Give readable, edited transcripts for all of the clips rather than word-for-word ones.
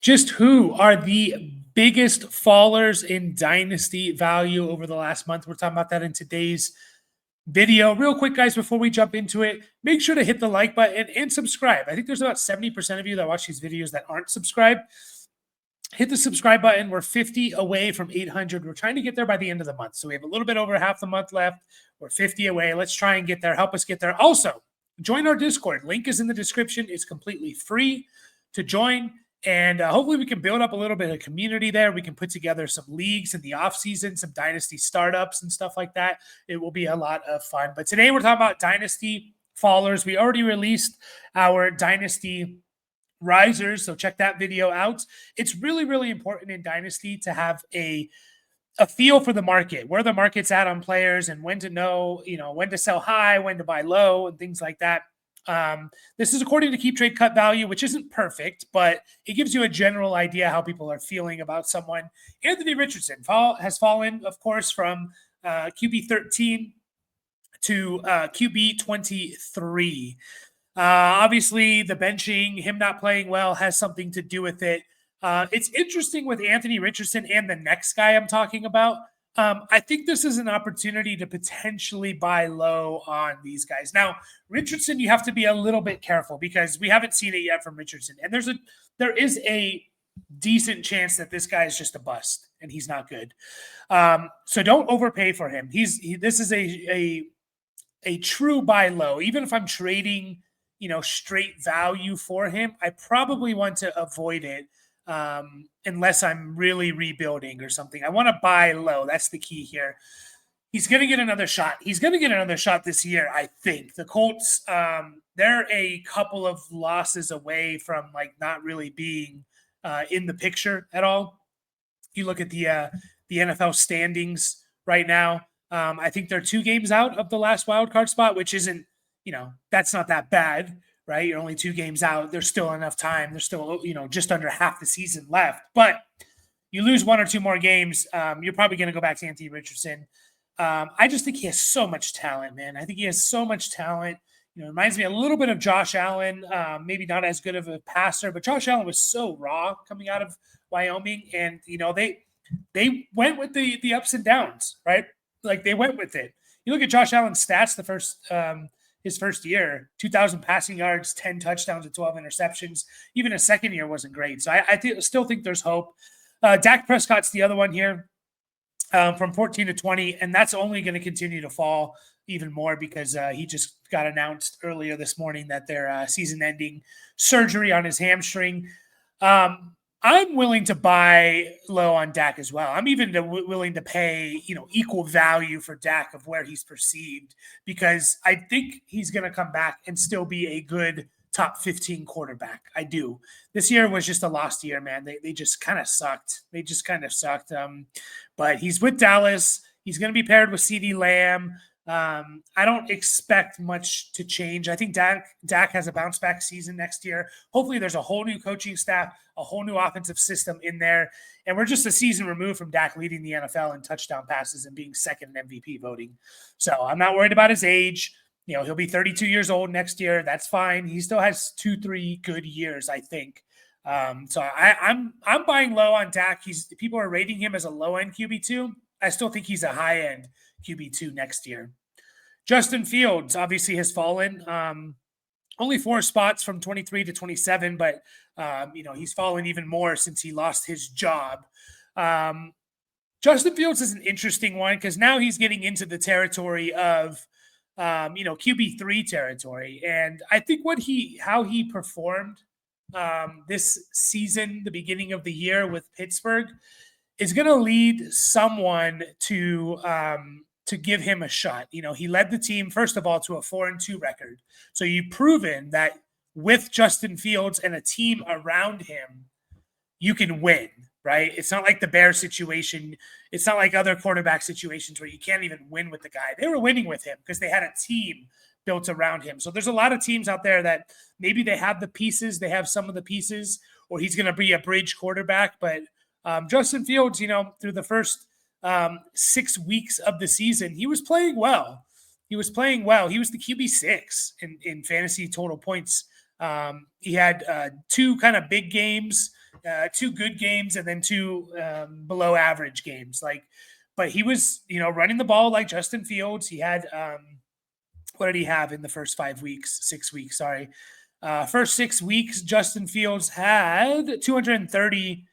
Just who are the biggest fallers in dynasty value over the last month? We're talking about that in today's video. Real quick, guys, before we jump into it, make sure to hit the like button and subscribe. I think there's about 70% of you that watch these videos that aren't subscribed. Hit the subscribe button. We're 50 away from 800. We're trying to get there by the end of the month. So we have a little bit over half the month left. We're 50 away. Let's try and get there. Help us get there. Also, join our Discord. Link is in the description. It's completely free to join. And hopefully we can build up a little bit of community there. We can put together some leagues in the off season, some dynasty startups and stuff like that. It will be a lot of fun. But today we're talking about dynasty fallers. We already released our dynasty risers, so check that video out. It's really, really important in dynasty to have a feel for the market, where the market's at on players, and when to know, when to sell high, when to buy low, and things like that. This is according to keeptradecut value, which isn't perfect, but it gives you a general idea how people are feeling about someone. Anthony Richardson has fallen, of course, from QB 13 to QB 23. Obviously, the benching, him not playing well, has something to do with it. It's interesting with Anthony Richardson and the next guy I'm talking about. I think this is an opportunity to potentially buy low on these guys. Now, Richardson, you have to be a little bit careful because we haven't seen it yet from Richardson. And there is a decent chance that this guy is just a bust and he's not good. So don't overpay for him. This is a true buy low. Even if I'm trading, straight value for him, I probably want to avoid it. Unless I'm really rebuilding or something. I want to buy low. That's the key here. He's going to get another shot. He's going to get another shot this year, I think. The Colts, they're a couple of losses away from not really being in the picture at all. You look at the NFL standings right now. I think they're 2 games out of the last wild card spot, which isn't, that's not that bad. Right? You're only 2 games out. There's still enough time. There's still, just under half the season left. But you lose 1 or 2 more games, you're probably going to go back to Anthony Richardson. I just think he has so much talent, man. I think he has so much talent. It reminds me a little bit of Josh Allen. Maybe not as good of a passer, but Josh Allen was so raw coming out of Wyoming. And, they went with the ups and downs, right? They went with it. You look at Josh Allen's stats his first year, 2,000 passing yards, 10 touchdowns, and 12 interceptions. Even his second year wasn't great. So I still think there's hope. Dak Prescott's the other one here from 14 to 20, and that's only going to continue to fall even more because he just got announced earlier this morning that their season-ending surgery on his hamstring. I'm willing to buy low on Dak as well. I'm even willing to pay, equal value for Dak of where he's perceived because I think he's going to come back and still be a good top 15 quarterback. I do. This year was just a lost year, man. They just kind of sucked. But he's with Dallas. He's going to be paired with CeeDee Lamb. I don't expect much to change. I think Dak has a bounce back season next year. Hopefully there's a whole new coaching staff, a whole new offensive system in there. And we're just a season removed from Dak leading the NFL in touchdown passes and being second in MVP voting. So I'm not worried about his age. He'll be 32 years old next year. That's fine. He still has 2-3 good years, I think. So I'm buying low on Dak. People are rating him as a low end QB2. I still think he's a high end QB2 next year. Justin Fields obviously has fallen. Only 4 spots from 23 to 27, but he's fallen even more since he lost his job. Justin Fields is an interesting one because now he's getting into the territory of QB3 territory, and I think how he performed this season, the beginning of the year with Pittsburgh, is going to lead someone to give him a shot. He led the team, first of all, to a 4-2 record. So you've proven that with Justin Fields and a team around him, you can win, right? It's not like the Bears situation. It's not like other quarterback situations where you can't even win with the guy. They were winning with him because they had a team built around him. So there's a lot of teams out there that maybe they have the pieces, they have some of the pieces, or he's going to be a bridge quarterback. But Justin Fields, through the first 6 weeks of the season, he was playing well. He was the QB6 in fantasy total points. He had 2 kind of big games 2 good games and then 2 below average games. But he was, running the ball like Justin Fields. He had, what did he have in the first 6 weeks? Sorry. First 6 weeks, Justin Fields had 230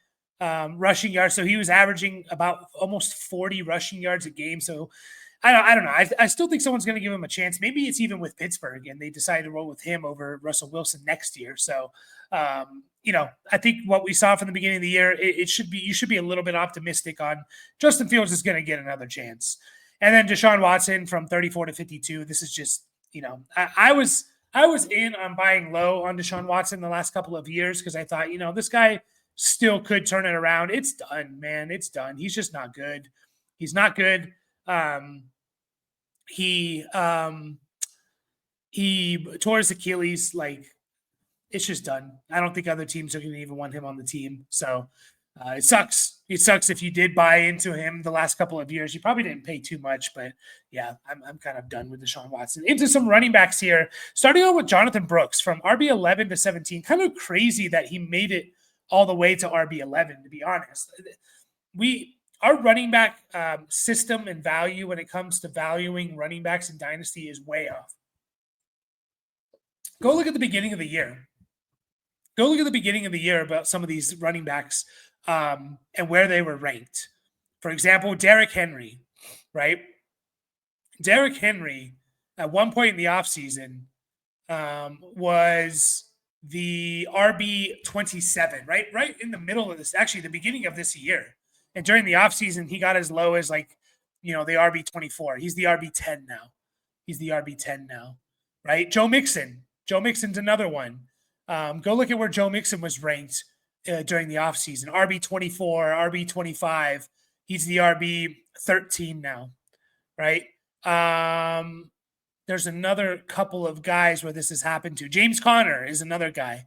rushing yards. So he was averaging about almost 40 rushing yards a game. So I don't know. I still think someone's going to give him a chance. Maybe it's even with Pittsburgh, and they decided to roll with him over Russell Wilson next year. So, I think what we saw from the beginning of the year, you should be a little bit optimistic on Justin Fields is going to get another chance. And then Deshaun Watson from 34 to 52. This is just, I was in on buying low on Deshaun Watson the last couple of years because I thought, this guy still could turn it around. It's done, man. It's done. He's just not good. He's not good. He tore his Achilles. It's just done. I don't think other teams are going to even want him on the team. So it sucks. It sucks if you did buy into him the last couple of years. You probably didn't pay too much, but yeah, I'm kind of done with Deshaun Watson. Into some running backs here, starting out with Jonathan Brooks from RB11 to 17. Kind of crazy that he made it all the way to RB11, to be honest. Our running back system and value when it comes to valuing running backs in Dynasty is way off. Go look at the beginning of the year. Go look at the beginning of the year about some of these running backs and where they were ranked. For example, Derrick Henry, right? Derrick Henry, at one point in the offseason, was the RB27, right? Right in the middle of this, actually the beginning of this year. And during the offseason, he got as low as the RB24. He's the RB10 now. Right? Joe Mixon. Joe Mixon's another one. Go look at where Joe Mixon was ranked during the offseason. RB24, RB25. He's the RB13 now. Right? There's another couple of guys where this has happened to. James Conner is another guy.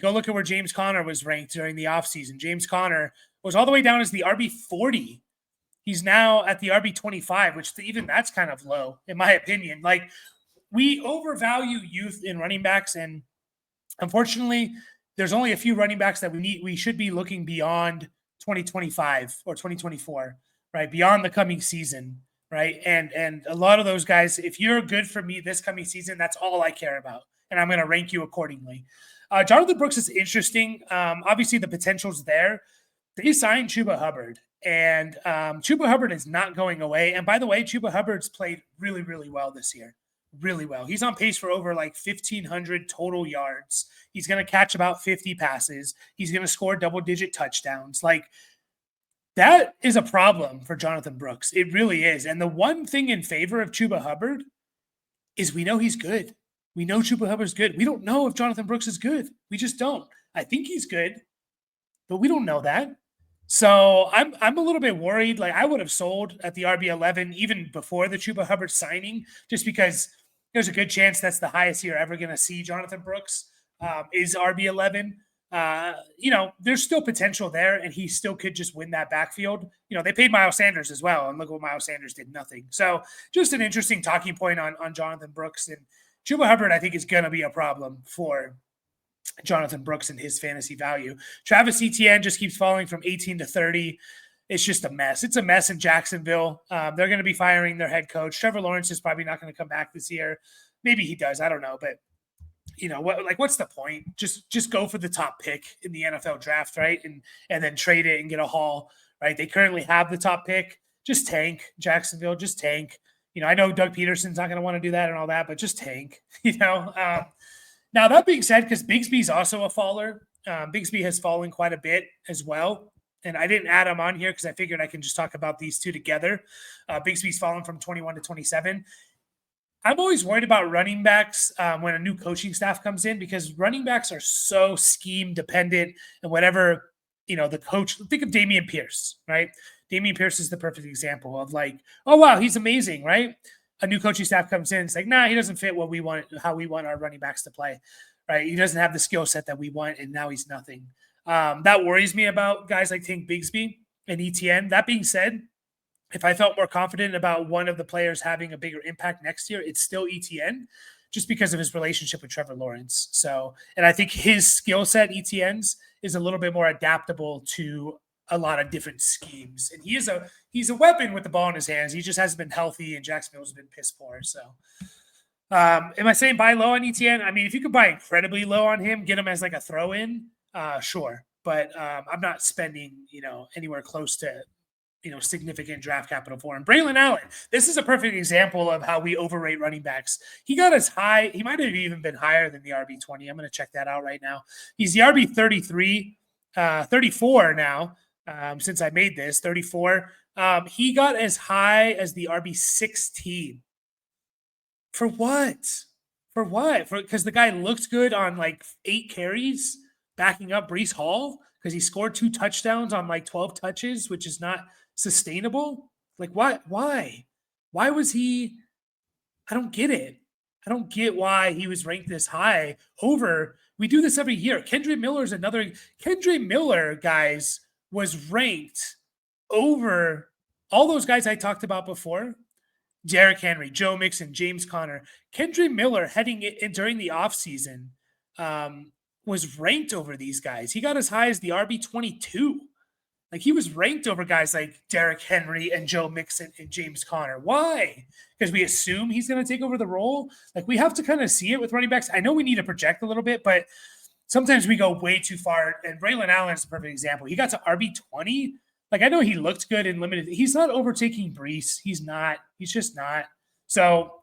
Go look at where James Conner was ranked during the offseason. James Conner was all the way down as the RB40. He's now at the RB25, which even that's kind of low, in my opinion. We overvalue youth in running backs, and unfortunately, there's only a few running backs that we should be looking beyond 2025 or 2024, right? Beyond the coming season, right? And a lot of those guys, if you're good for me this coming season, that's all I care about, and I'm going to rank you accordingly. Jonathan Brooks is interesting. Obviously, the potential's there. They signed Chuba Hubbard, and Chuba Hubbard is not going away. And by the way, Chuba Hubbard's played really, really well this year. Really well. He's on pace for over 1,500 total yards. He's going to catch about 50 passes. He's going to score double-digit touchdowns. That is a problem for Jonathan Brooks. It really is. And the one thing in favor of Chuba Hubbard is we know he's good. We know Chuba Hubbard's good. We don't know if Jonathan Brooks is good. We just don't. I think he's good, but we don't know that. So I'm a little bit worried. I would have sold at the RB11 even before the Chuba Hubbard signing, just because there's a good chance that's the highest you're ever going to see Jonathan Brooks is RB11. There's still potential there, and he still could just win that backfield. They paid Miles Sanders as well, and look what Miles Sanders did, nothing. So just an interesting talking point on Jonathan Brooks. And Chuba Hubbard, I think, is going to be a problem for Jonathan Brooks and his fantasy value. Travis Etienne just keeps falling from 18 to 30. It's just a mess. It's a mess in Jacksonville. They're going to be firing their head coach. Trevor Lawrence is probably not going to come back this year. Maybe he does. I don't know. But, what's the point? Just go for the top pick in the NFL draft, right? And then trade it and get a haul, right? They currently have the top pick. Just tank, Jacksonville. Just tank. I know Doug Peterson's not going to want to do that and all that, but just tank, Now, that being said, because Bigsby's also a faller, Bigsby has fallen quite a bit as well. And I didn't add him on here because I figured I can just talk about these two together. Bigsby's fallen from 21 to 27. I'm always worried about running backs when a new coaching staff comes in, because running backs are so scheme dependent and whatever, the coach, think of Dameon Pierce, right? Dameon Pierce is the perfect example of oh, wow, he's amazing, right? A new coaching staff comes in. It's nah, he doesn't fit what we want, how we want our running backs to play, right? He doesn't have the skill set that we want, and now he's nothing. That worries me about guys like Tank Bigsby and ETN. That being said, if I felt more confident about one of the players having a bigger impact next year, it's still ETN, just because of his relationship with Trevor Lawrence. So, and I think his skill set, ETN's, is a little bit more adaptable to a lot of different schemes. And he's a weapon with the ball in his hands. He just hasn't been healthy, and Jacksonville's been piss poor. So, am I saying buy low on ETN? I mean, if you could buy incredibly low on him, get him as like a throw in, sure. But I'm not spending, anywhere close to, significant draft capital for him. Braylon Allen, this is a perfect example of how we overrate running backs. He got as high, he might have even been higher than the RB20. I'm going to check that out right now. He's the RB33, 34 now, since I made this, 34. He got as high as the RB16. For what? For what? Because the guy looked good on like 8 carries, backing up Breece Hall, because he scored 2 touchdowns on like 12 touches, which is not sustainable. Like, what? Why? Why was he? I don't get it. I don't get why he was ranked this high over. We do this every year. Kendra Miller is another. Kendra Miller, guys, was ranked over all those guys I talked about before. Derrick Henry, Joe Mixon, James Conner. Kendra Miller heading in during the offseason was ranked over these guys. He got as high as the RB22. Like, he was ranked over guys like Derrick Henry and Joe Mixon and James Conner. Why? Because we assume he's going to take over the role. Like, we have to kind of see it with running backs. I know we need to project a little bit, but sometimes we go way too far. And Braylon Allen is a perfect example. He got to RB20. Like, I know he looked good and limited. He's not overtaking Breece. He's not. He's just not. So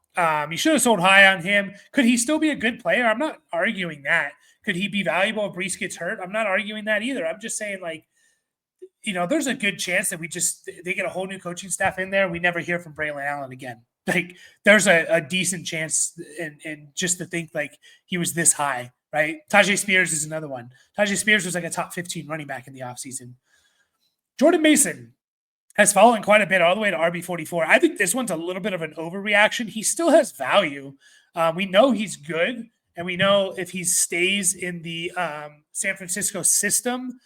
you should have sold high on him. Could he still be a good player? I'm not arguing that. Could he be valuable if Breece gets hurt? I'm not arguing that either. I'm just saying, like, there's a good chance that they get a whole new coaching staff in there. We never hear from Braylon Allen again. Like, there's a decent chance, and just to think like he was this high, right? Tajay Spears is another one. Tajay Spears was like a top 15 running back in the offseason. Jordan Mason has fallen quite a bit all the way to RB44. I think this one's a little bit of an overreaction. He still has value. We know he's good, and we know if he stays in the San Francisco system,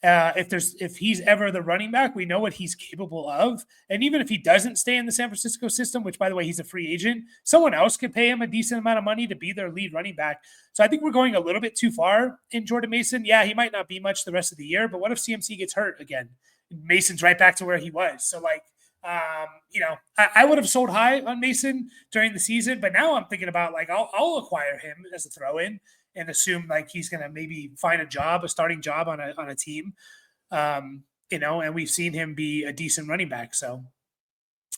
if he's ever the running back, we know what he's capable of. And even if he doesn't stay in the San Francisco system, which, by the way, he's a free agent, someone else could pay him a decent amount of money to be their lead running back. So I think we're going a little bit too far in Jordan Mason. Yeah, he might not be much the rest of the year, but what if CMC gets hurt again? Mason's right back to where he was. So, like, I would have sold high on Mason during the season, but now I'm thinking about, like, I'll acquire him as a throw-in and assume like he's going to maybe find a starting job on a team, and we've seen him be a decent running back. So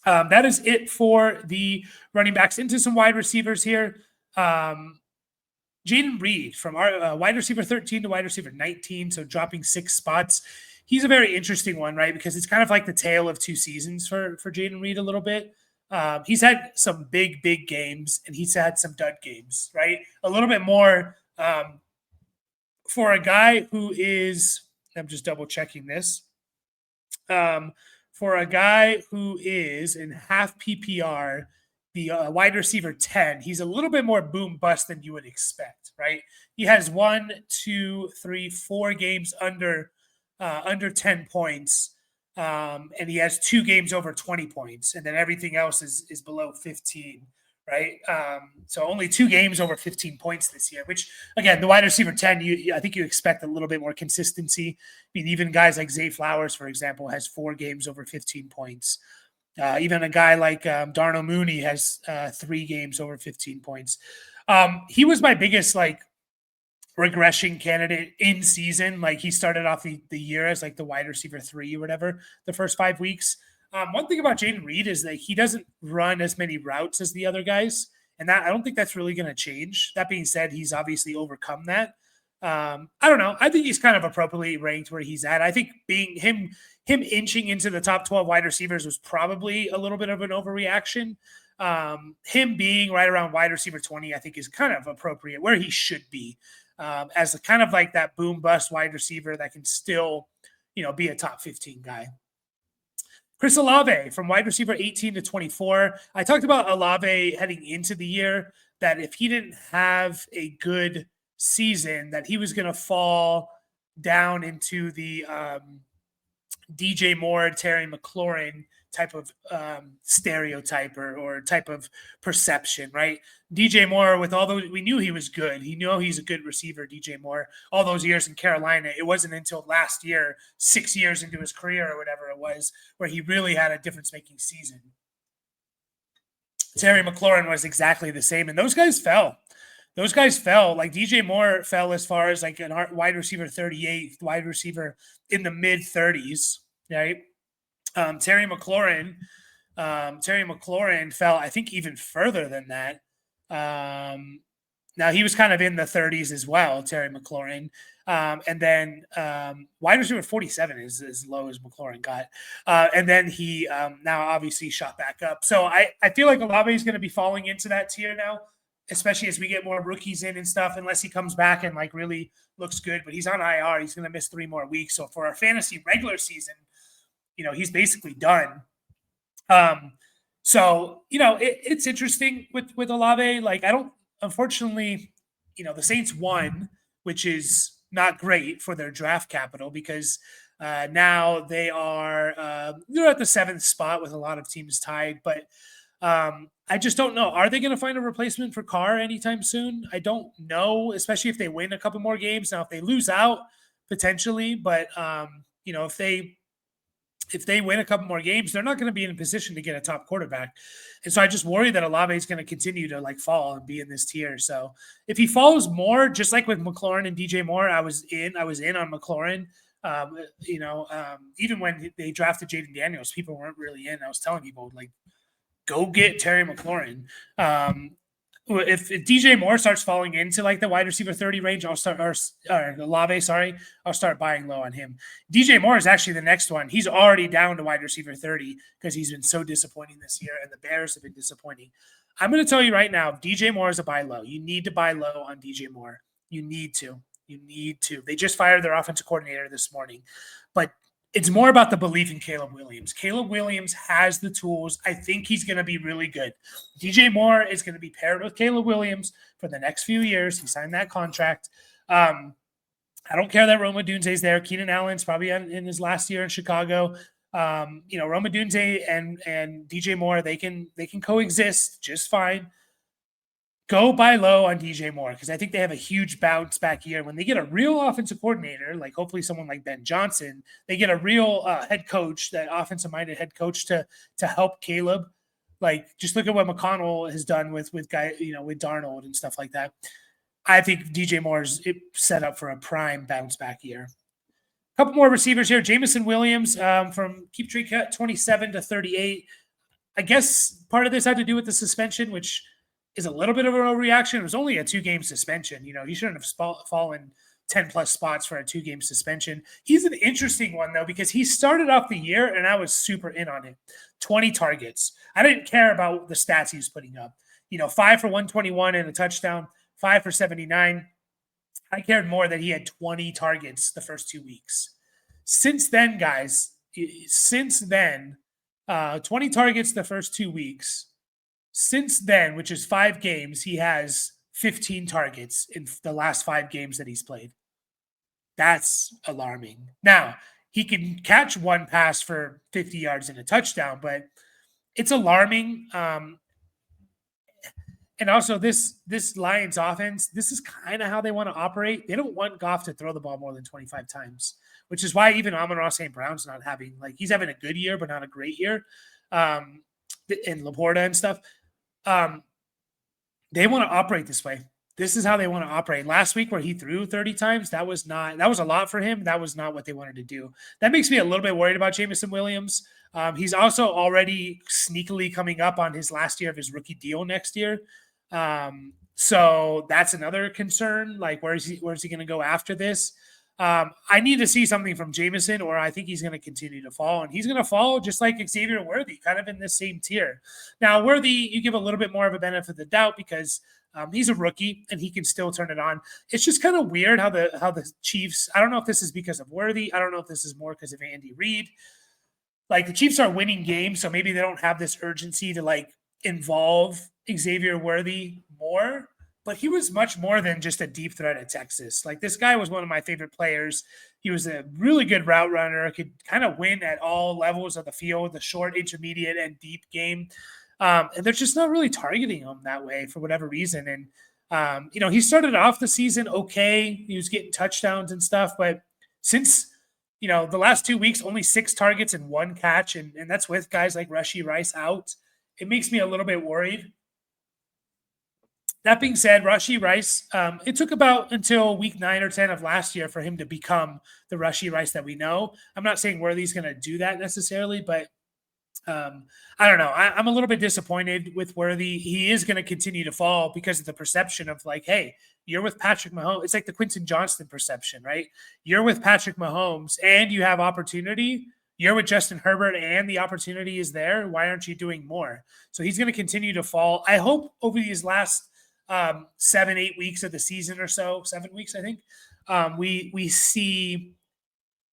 that is it for the running backs. Into some wide receivers here. Jaden Reed from our wide receiver 13 to wide receiver 19, so dropping 6 spots. He's a very interesting one, right? Because it's kind of like the tale of 2 seasons for Jaden Reed a little bit. He's had some big games, and he's had some dud games, right? A little bit more for a guy who is, I'm just double checking this. For a guy who is in half PPR, the wide receiver 10, he's a little bit more boom bust than you would expect, right? He has 1, 2, 3, 4 games under 10 points. And he has 2 games over 20 points, and then everything else is below 15, right? So only 2 games over 15 points this year, which, again, the wide receiver 10, I think you expect a little bit more consistency. I mean, even guys like Zay Flowers, for example, has 4 games over 15 points. Even a guy like Darnell Mooney has 3 games over 15 points. He was my biggest, regression candidate in season. Like, he started off the year as like the wide receiver 3 or whatever, the first 5 weeks. One thing about Jaden Reed is that he doesn't run as many routes as the other guys, and that I don't think that's really going to change. That being said, he's obviously overcome that. I don't know. I think he's kind of appropriately ranked where he's at. I think being him inching into the top 12 wide receivers was probably a little bit of an overreaction. Him being right around wide receiver 20, I think, is kind of appropriate where he should be, as a kind of like that boom bust wide receiver that can still, be a top 15 guy. Chris Olave from wide receiver 18 to 24. I talked about Olave heading into the year, that if he didn't have a good season, that he was going to fall down into the DJ Moore, Terry McLaurin type of stereotype or type of perception, right? DJ Moore, with all those, we knew he was good. He knew he's a good receiver, DJ Moore, all those years in Carolina. It wasn't until last year, 6 years into his career or whatever it was, where he really had a difference-making season. Terry McLaurin was exactly the same, and those guys fell. Those guys fell. Like DJ Moore fell as far as like a wide receiver 38, wide receiver in the mid 30s, right? Terry McLaurin fell, I think, even further than that. Now he was kind of in the 30s as well, Terry McLaurin. And then wide receiver 47 is as low as McLaurin got. And then he now obviously shot back up. So I feel like Olave is going to be falling into that tier now, especially as we get more rookies in and stuff, unless he comes back and like really looks good. But he's on IR. He's going to miss 3 more weeks. So for our fantasy regular season, he's basically done. So, it's interesting with Olave. Like, unfortunately, the Saints won, which is not great for their draft capital because now they're at the 7th spot with a lot of teams tied. But I just don't know. Are they going to find a replacement for Carr anytime soon? I don't know, especially if they win a couple more games. Now, if they lose out, potentially, but if they win a couple more games, they're not going to be in a position to get a top quarterback. And so I just worry that Olave is going to continue to like fall and be in this tier. So if he falls more, just like with McLaurin and DJ Moore, I was in on McLaurin. Even when they drafted Jaden Daniels, people weren't really in. I was telling people like, go get Terry McLaurin. If DJ Moore starts falling into like the wide receiver 30 range, I'll start buying low on him. DJ Moore is actually the next one. He's already down to wide receiver 30 because he's been so disappointing this year, and the Bears have been disappointing. I'm going to tell you right now, DJ Moore is a buy low. You need to buy low on DJ Moore. You need to. They just fired their offensive coordinator this morning, but it's more about the belief in Caleb Williams. Caleb Williams has the tools. I think he's going to be really good. DJ Moore is going to be paired with Caleb Williams for the next few years. He signed that contract. I don't care that Rome Odunze's there. Keenan Allen's probably in his last year in Chicago. Rome Odunze and DJ Moore, they can coexist just fine. Go buy low on DJ Moore because I think they have a huge bounce back year. When they get a real offensive coordinator, like hopefully someone like Ben Johnson, they get a real head coach, that offensive-minded head coach to help Caleb. Like, just look at what McConnell has done with Darnold and stuff like that. I think DJ Moore's set up for a prime bounce back year. A couple more receivers here. Jameson Williams from keeptradecut 27 to 38. I guess part of this had to do with the suspension, which is a little bit of a overreaction. It was only a 2-game suspension. He shouldn't have fallen 10-plus spots for a 2-game suspension. He's an interesting one, though, because he started off the year, and I was super in on him. 20 targets. I didn't care about the stats he was putting up. 5 for 121 and a touchdown, 5 for 79. I cared more that he had 20 targets the first 2 weeks. Since then, guys, 20 targets the first 2 weeks. Since then, which is 5 games, he has 15 targets in the last 5 games that he's played. That's alarming. Now, he can catch one pass for 50 yards and a touchdown, but it's alarming. And also, this Lions offense, this is kind of how they want to operate. They don't want Goff to throw the ball more than 25 times, which is why even Amon-Ra St. Brown's not having, like, he's having a good year, but not a great year. And Laporta and stuff. They want to operate this way. This is how they want to operate. Last week where he threw 30 times, that was a lot for him. That was not what they wanted to do. That makes me a little bit worried about Jameson Williams. He's also already sneakily coming up on his last year of his rookie deal next year. So that's another concern. Like, where is he going to go after this? I need to see something from Jameson, or I think he's going to continue to fall, and he's going to fall just like Xavier Worthy, kind of in the same tier. Now, Worthy, you give a little bit more of a benefit of the doubt because he's a rookie and he can still turn it on. It's just kind of weird how the Chiefs, I don't know if this is because of Worthy. I don't know if this is more because of Andy Reid. Like, the Chiefs are winning games, so maybe they don't have this urgency to like involve Xavier Worthy more. But he was much more than just a deep threat at Texas. Like, this guy was one of my favorite players. He was a really good route runner, could kind of win at all levels of the field, the short, intermediate, and deep game. And they're just not really targeting him that way for whatever reason. And, he started off the season okay. He was getting touchdowns and stuff. But since, the last 2 weeks, only 6 targets and 1 catch. And that's with guys like Rashee Rice out. It makes me a little bit worried. That being said, Rashee Rice, it took about until week 9 or 10 of last year for him to become the Rashee Rice that we know. I'm not saying Worthy's going to do that necessarily, but I don't know. I'm a little bit disappointed with Worthy. He is going to continue to fall because of the perception of like, hey, you're with Patrick Mahomes. It's like the Quentin Johnston perception, right? You're with Patrick Mahomes and you have opportunity. You're with Justin Herbert and the opportunity is there. Why aren't you doing more? So he's going to continue to fall. I hope over these last 7-8 weeks of the season or so, 7 weeks, I think, we see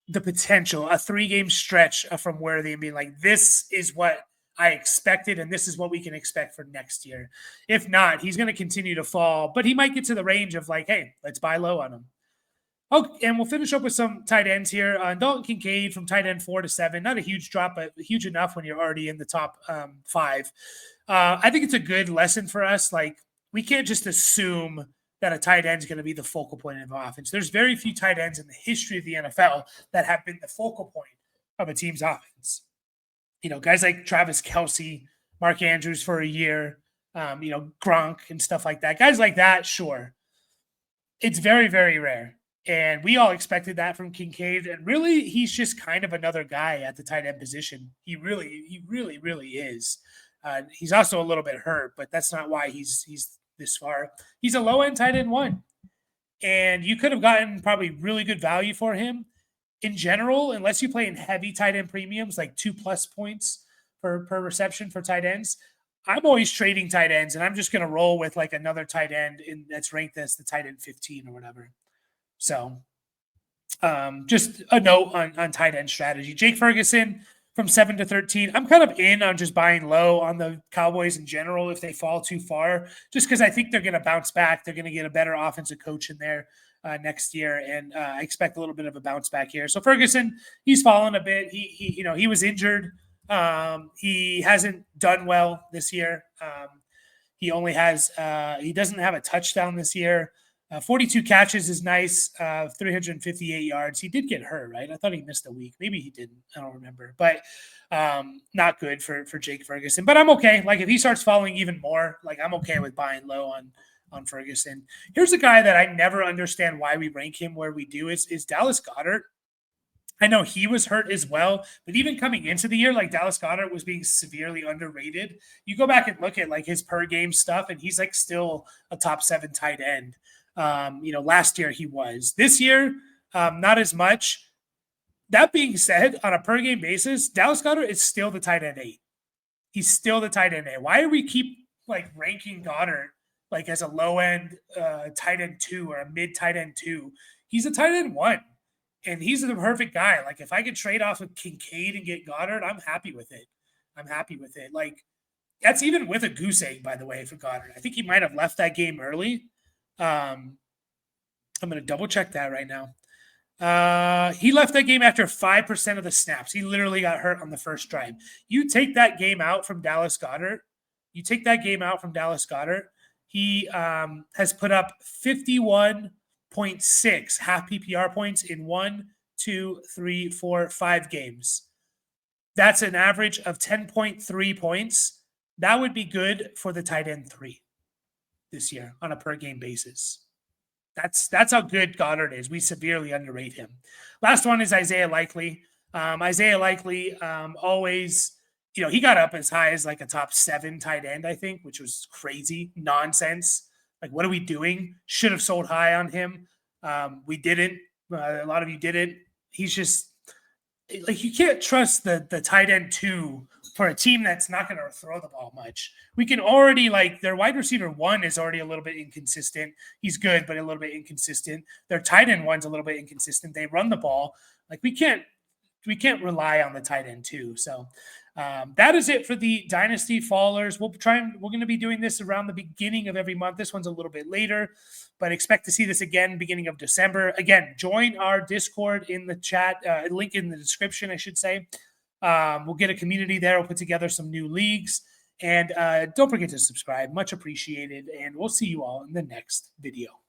the potential, a 3-game stretch from Worthy and being like, this is what I expected, and this is what we can expect for next year. If not, he's going to continue to fall, but he might get to the range of like, hey, let's buy low on him. Oh, and we'll finish up with some tight ends here. Dalton Kincaid from tight end 4 to 7. Not a huge drop, but huge enough when you're already in the top 5. I think it's a good lesson for us. Like, we can't just assume that a tight end is going to be the focal point of the offense. There's very few tight ends in the history of the NFL that have been the focal point of a team's offense. Guys like Travis Kelce, Mark Andrews for a year, Gronk and stuff like that. Guys like that, sure. It's very, very rare. And we all expected that from Kincaid. And really, he's just kind of another guy at the tight end position. He really, really is. He's also a little bit hurt, but that's not why he's this far. He's a low-end tight end 1. And you could have gotten probably really good value for him. In general, unless you play in heavy tight end premiums, like 2+ points per reception for tight ends, I'm always trading tight ends, and I'm just going to roll with like another tight end that's ranked as the tight end 15 or whatever. So just a note on tight end strategy. Jake Ferguson from 7 to 13. I'm kind of in on just buying low on the Cowboys in general if they fall too far, just because I think they're going to bounce back. They're going to get a better offensive coach in there next year, and I expect a little bit of a bounce back here. So Ferguson, he's fallen a bit. He was injured. He hasn't done well this year. He doesn't have a touchdown this year. 42 catches is nice, 358 yards. He did get hurt, right? I thought he missed a week. Maybe he didn't. I don't remember. But not good for Jake Ferguson. But I'm okay. Like, if he starts falling even more, like, I'm okay with buying low on Ferguson. Here's a guy that I never understand why we rank him where we do is Dallas Goedert. I know he was hurt as well, but even coming into the year, like, Dallas Goedert was being severely underrated. You go back and look at like his per game stuff, and he's like still a top 7 tight end. Last year he was. This year, not as much. That being said, on a per game basis, Dallas Goedert is still the tight end 8. He's still the tight end 8. Why do we keep like ranking Goddard like as a low end tight end 2 or a mid tight end 2? He's a tight end 1, and he's the perfect guy. Like, if I could trade off of Kincaid and get Goddard, I'm happy with it. Like, that's even with a goose egg, by the way, for Goddard. I think he might have left that game early. I'm going to double check that right now. He left that game after 5% of the snaps. He literally got hurt on the first drive. You take that game out from Dallas Goedert. He has put up 51.6 half PPR points in 1, 2, 3, 4, 5 games. That's an average of 10.3 points. That would be good for the tight end 3 this year on a per game basis. That's how good Goddard is. We severely underrate him. Last one is Isaiah Likely. Always, he got up as high as like a top 7 tight end, I think, which was crazy nonsense. Like, what are we doing? Should have sold high on him. We didn't. A lot of you didn't. He's just like, you can't trust the tight end 2 for a team that's not going to throw the ball much. We can already, like, their wide receiver 1 is already a little bit inconsistent. He's good, but a little bit inconsistent. Their tight end 1's a little bit inconsistent. They run the ball. Like, we can't rely on the tight end 2. So That is it for the Dynasty Fallers. We're going to be doing this around the beginning of every month. This one's a little bit later, but expect to see this again beginning of December. Again, join our Discord in the chat, link in the description, I should say. We'll get a community there. We'll put together some new leagues. And don't forget to subscribe. Much appreciated. And we'll see you all in the next video.